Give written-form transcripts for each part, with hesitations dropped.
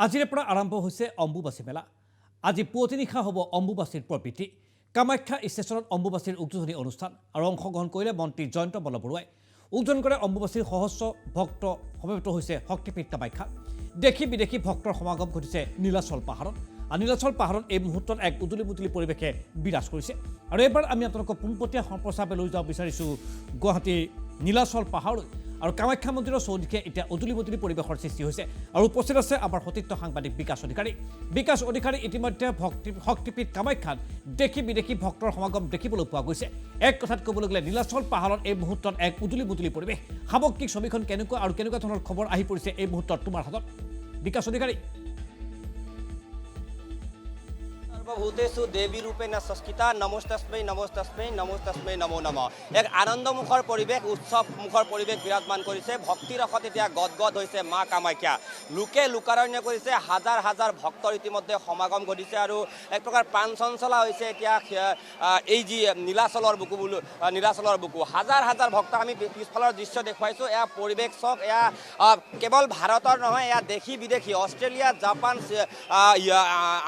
আজিৰে পৰা আৰম্ভ হৈছে অম্বুবাচী মেলা। আজি পুৱতি নিশা হ'ব অম্বুবাচীৰ প্ৰবৃত্তি। কামাখ্যা ষ্টেচনত অম্বুবাচীৰ উদ্বোধনী অনুষ্ঠান আৰু অংশগ্ৰহণ কৰিলে মন্ত্ৰী জয়ন্ত বল্লভবৰুৱাই। উদ্বোধন কৰে অম্বুবাচীৰ সহস্ৰ ভক্ত সমবেত হৈছে শক্তিপীঠ কামাখ্যা। দেশী বিদেশী ভক্তৰ সমাগম ঘটিছে নীলাচল পাহাৰত। আৰু নীলাচল পাহাৰত এই মুহূৰ্তত এক উদুলি মুদুলি পৰিৱেশে বিৰাজ কৰিছে। আৰু এইবাৰ আমি আপোনালোকক পোনপটীয়া সম্প্ৰচাৰে লৈ যাব বিচাৰিছোঁ গুৱাহাটীৰ নীলাচল পাহাৰলৈ। আৰু কামাখ্যা মন্দিৰৰ চৌদিশে এতিয়া উদুলি মুদুলি পৰিৱেশৰ সৃষ্টি হৈছে। আৰু উপস্থিত আছে আমাৰ সতীৰ্থ সাংবাদিক বিকাশ অধিকাৰী। বিকাশ অধিকাৰী, ইতিমধ্যে শক্তিপীঠ কামাখ্যাত দেশী বিদেশী ভক্তৰ সমাগম দেখিবলৈ পোৱা গৈছে। এক কথাত ক'বলৈ গ'লে নীলাচল পাহাৰত এই মুহূৰ্তত এক উদুলি মুদুলি পৰিৱেশ। সামগ্ৰিক ছবিখন কেনেকুৱা আৰু কেনেকুৱা ধৰণৰ খবৰ আহি পৰিছে এই মুহূৰ্তত তোমাৰ হাতত, বিকাশ অধিকাৰী। ভূতেষু দেৱী ৰূপে সংস্থিতা নমস্তস্मै নমস্তস্मै নমস্তস্मै নমো নমঃ। এক আনন্দমুখৰ পৰিৱেশ, উৎসৱমুখৰ পৰিৱেশ বিৰাজমান কৰিছে। ভক্তিৰ ৰসত এতিয়া গদগদ হৈছে মা কামাখ্যা। লোকে লোকাৰণ্য কৰিছে, হাজাৰ হাজাৰ ভক্তৰ ইতিমধ্যে সমাগম ঘটিছে আৰু এক প্ৰকাৰ প্ৰাণ চঞ্চলা হৈছে এতিয়া এই যি নীলাচলৰ বুকু। হাজাৰ হাজাৰ ভক্ত আমি পিছফালৰ দৃশ্য দেখুৱাইছোঁ। এয়া পৰিৱেশ চাওক, এয়া কেৱল ভাৰতৰ নহয়, এয়া দেশী বিদেশী Australia, Japan,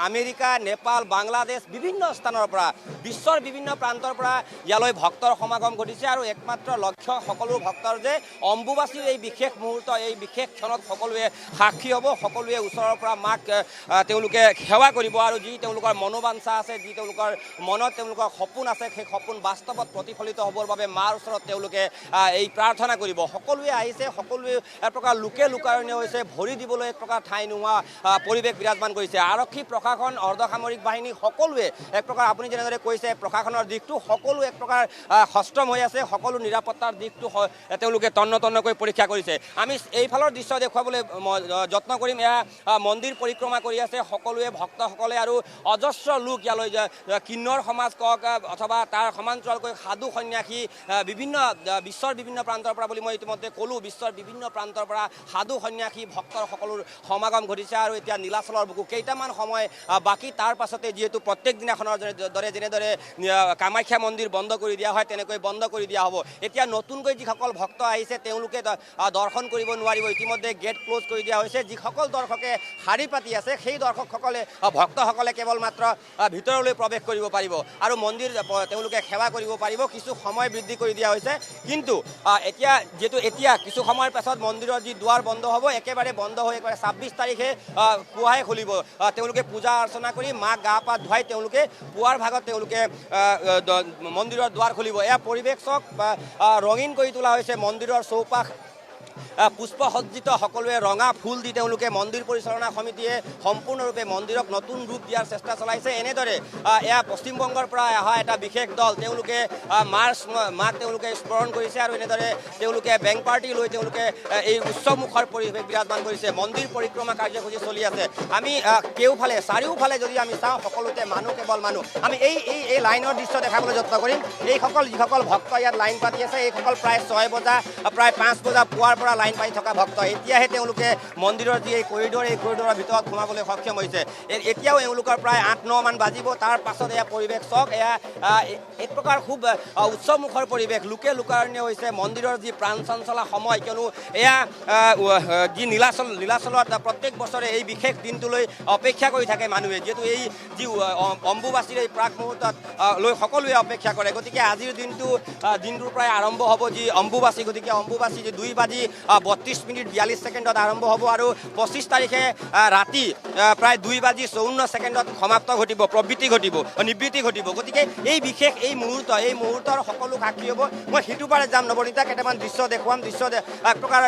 America, Nepal, Bangladesh বিভিন্ন স্থানৰ পৰা, বিশ্বৰ বিভিন্ন প্ৰান্তৰ পৰা ইয়ালৈ ভক্তৰ সমাগম ঘটিছে। আৰু একমাত্ৰ লক্ষ্য সকলো ভক্তৰ যে অম্বুবাচীৰ এই বিশেষ মুহূৰ্ত, এই বিশেষ ক্ষণত সকলোৱে সাক্ষী হ'ব, সকলোৱে ওচৰৰ পৰা মাক তেওঁলোকে সেৱা কৰিব আৰু যি তেওঁলোকৰ মনোবাঞ্ছা আছে, যি তেওঁলোকৰ মনত তেওঁলোকৰ সপোন আছে, সেই সপোন বাস্তৱত প্ৰতিফলিত হ'বৰ বাবে মাৰ ওচৰত তেওঁলোকে এই প্ৰাৰ্থনা কৰিব। সকলোৱে আহিছে, সকলোৱে এক প্ৰকাৰ লোকে লোকাৰণ্য হৈছে, ভৰি দিবলৈ এক প্ৰকাৰ ঠাই নোহোৱা পৰিৱেশ বিৰাজমান কৰিছে। আৰক্ষী, প্ৰশাসন, অৰ্ধসামৰিক বাহিনী সকলোৱে এক প্ৰকাৰ আপুনি যেনেদৰে কৈছে প্ৰশাসনৰ দিশটো সকলো এক প্ৰকাৰ সষ্টম হৈ আছে, সকলো নিৰাপত্তাৰ দিশটো তেওঁলোকে তন্ন তন্নকৈ পৰীক্ষা কৰিছে। আমি এইফালৰ দৃশ্য দেখুৱাবলৈ যত্ন কৰিম। এয়া মন্দিৰ পৰিক্ৰমা কৰি আছে সকলোৱে ভক্তসকলে আৰু অজস্ৰ লোক ইয়ালৈ কিন্নৰ সমাজ কওক অথবা তাৰ সমান্তৰালকৈ সাধু সন্যাসী বিশ্বৰ বিভিন্ন প্ৰান্তৰ পৰা বুলি মই ইতিমধ্যে ক'লোঁ, বিশ্বৰ বিভিন্ন প্ৰান্তৰ পৰা সাধু সন্যাসী ভক্তৰ সকলোৰ সমাগম ঘটিছে। আৰু এতিয়া নীলাচলৰ বুকু কেইটামান সময় বাকী, তাৰ পাছতে যিহেতু প্ৰত্যেক দিনাখনৰ দৰে যেনেদৰে কামাখ্যা মন্দিৰ বন্ধ কৰি দিয়া হয় তেনেকৈ বন্ধ কৰি দিয়া হ'ব। এতিয়া নতুনকৈ যিসকল ভক্ত আহিছে তেওঁলোকে দৰ্শন কৰিব নোৱাৰিব, ইতিমধ্যে গেট ক্ল'জ কৰি দিয়া হৈছে। যিসকল দৰ্শকে শাৰী পাতি আছে সেই ভক্তসকলে কেৱল মাত্ৰ ভিতৰলৈ প্ৰৱেশ কৰিব পাৰিব আৰু মন্দিৰ তেওঁলোকে সেৱা কৰিব পাৰিব। কিছু সময় বৃদ্ধি কৰি দিয়া হৈছে, কিন্তু এতিয়া কিছু সময়ৰ পাছত মন্দিৰৰ যি দুৱাৰ বন্ধ হ'ব, একেবাৰে বন্ধ হৈ একেবাৰে 26 তাৰিখে পুৱাহে খুলিব। তেওঁলোকে পূজা অৰ্চনা কৰি মাক গা পা ধুৱাই তেওঁলোকে পুৱাৰ ভাগত তেওঁলোকে মন্দিৰৰ দুৱাৰ খুলিব। এয়া পৰিৱেশ চাওক, ৰঙীন কৰি তোলা হৈছে মন্দিৰৰ চৌপাশ, পুষ্পসজ্জিত, সকলোৱে ৰঙা ফুল দি তেওঁলোকে মন্দিৰ পৰিচালনা সমিতিয়ে সম্পূৰ্ণৰূপে মন্দিৰক নতুন ৰূপ দিয়াৰ চেষ্টা চলাইছে। এনেদৰে এয়া পশ্চিমবংগৰ পৰা অহা এটা বিশেষ দল, তেওঁলোকে মাক তেওঁলোকে স্মৰণ কৰিছে আৰু এনেদৰে তেওঁলোকে বেংক পাৰ্টি লৈ তেওঁলোকে এই উৎসৱমুখৰ পৰিৱেশ বিৰাজমান কৰিছে। মন্দিৰ পৰিক্ৰমা কাৰ্যসূচী চলি আছে। আমি চাৰিওফালে যদি আমি চাওঁ সকলোতে মানুহ, কেৱল মানুহ। আমি এই লাইনৰ দৃশ্য দেখাবলৈ যত্ন কৰিম। যিসকল ভক্ত ইয়াত লাইন পাতি আছে, এইসকল প্ৰায় 6 বজা প্ৰায় 5 বজা পুৱাৰ পৰা লাইন পাতি থকা ভক্ত। এতিয়াহে তেওঁলোকে মন্দিৰৰ যি এই কৰিডৰৰ ভিতৰত সোমাবলৈ সক্ষম হৈছে। এতিয়াও এওঁলোকৰ প্ৰায় 8-9 মান বাজিব। তাৰ পাছত এয়া পৰিৱেশ চাওক, এয়া এক প্ৰকাৰ খুব উৎসৱমুখৰ পৰিৱেশ, লোকে লোকাৰণ্য হৈছে মন্দিৰৰ যি প্ৰাণ চঞ্চলা সময়। কিয়নো এয়া যি নীলাচলত প্ৰত্যেক বছৰে এই বিশেষ দিনটোলৈ অপেক্ষা কৰি থাকে মানুহে, যিহেতু এই যি অম্বুবাচীৰ এই প্ৰাক মুহূৰ্তত লৈ সকলোৱে অপেক্ষা কৰে। গতিকে আজিৰ দিনটোৰ পৰাই আৰম্ভ হ'ব যি অম্বুবাচী। গতিকে অম্বুবাচী 2:32:42 আৰম্ভ হ'ব আৰু 25 তাৰিখে ৰাতি প্ৰায় 2:54 সমাপ্ত ঘটিব, নিবৃত্তি ঘটিব। গতিকে এই বিশেষ এই মুহূৰ্তৰ সকলো সাক্ষী হ'ব। মই সিটো পাৰে যাম, নৱনীতা কেইটামান দৃশ্য দেখুৱাম, এক প্ৰকাৰ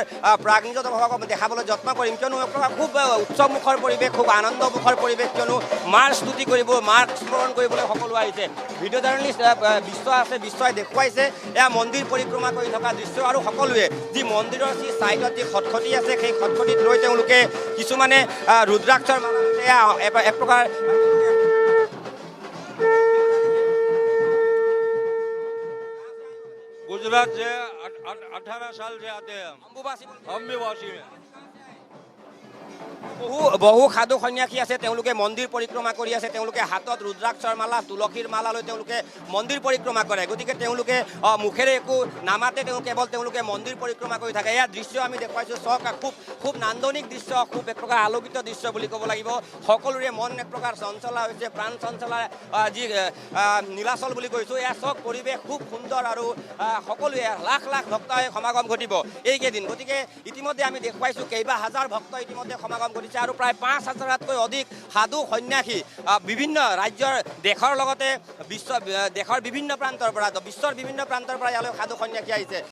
প্ৰাগনিজত দেখাবলৈ যত্ন কৰিম। কিয়নো এক প্ৰকাৰ খুব উৎসৱমুখৰ পৰিৱেশ, খুব আনন্দমুখৰ পৰিৱেশ। কিয়নো মাৰ স্তুতি কৰিব, মাক স্মৰণ কৰিবলৈ সকলো আহিছে। ভিডিঅ' জাৰ্নেলিষ্ট বিশ্বই দেখুৱাইছে এয়া মন্দিৰ পৰিক্ৰমা কৰি থকা দৃশ্য। আৰু সকলোৱে যি মন্দিৰৰ যি ছাইডত যি খটখটি আছে, সেই খটখটিত লৈ তেওঁলোকে কিছুমানে ৰুদ্ৰাক্ষৰ মালা এক প্ৰকাৰ गुजरात से 18 साल से आते हैं हम অম্বুবাচী अम्बेवासी में। বহু সাধু সন্যাসী আছে, তেওঁলোকে মন্দিৰ পৰিক্ৰমা কৰি আছে, তেওঁলোকে হাতত ৰুদ্ৰাক্ষৰ মালা তুলসীৰ মালা লৈ তেওঁলোকে মন্দিৰ পৰিক্ৰমা কৰে। গতিকে তেওঁলোকে মুখেৰে একো নামাতে, তেওঁলোকে মন্দিৰ পৰিক্ৰমা কৰি থাকে। এয়া দৃশ্য আমি দেখুৱাইছোঁ, চাওক খুব নান্দনিক দৃশ্য, খুব এক প্ৰকাৰ আলোকিত দৃশ্য বুলি ক'ব লাগিব। সকলোৰে মন এক প্ৰকাৰ চঞ্চলা হৈছে, প্ৰাণ চঞ্চলা যি নীলাচল বুলি কৈছোঁ। এয়া চাওক পৰিৱেশ খুব সুন্দৰ আৰু সকলোৱে লাখ লাখ ভক্তই সমাগম ঘটিব এইকেইদিন। গতিকে ইতিমধ্যে আমি দেখুৱাইছোঁ কেইবা হাজাৰ ভক্ত ইতিমধ্যে সমাগম ঘটিছে আৰু প্ৰায় 5,000তকৈ অধিক সাধু সন্যাসী বিভিন্ন ৰাজ্যৰ দেশৰ লগতে দেশৰ বিভিন্ন প্ৰান্তৰ পৰা, বিশ্বৰ বিভিন্ন প্ৰান্তৰ পৰা ইয়ালৈ সাধু সন্যাসী আহিছে।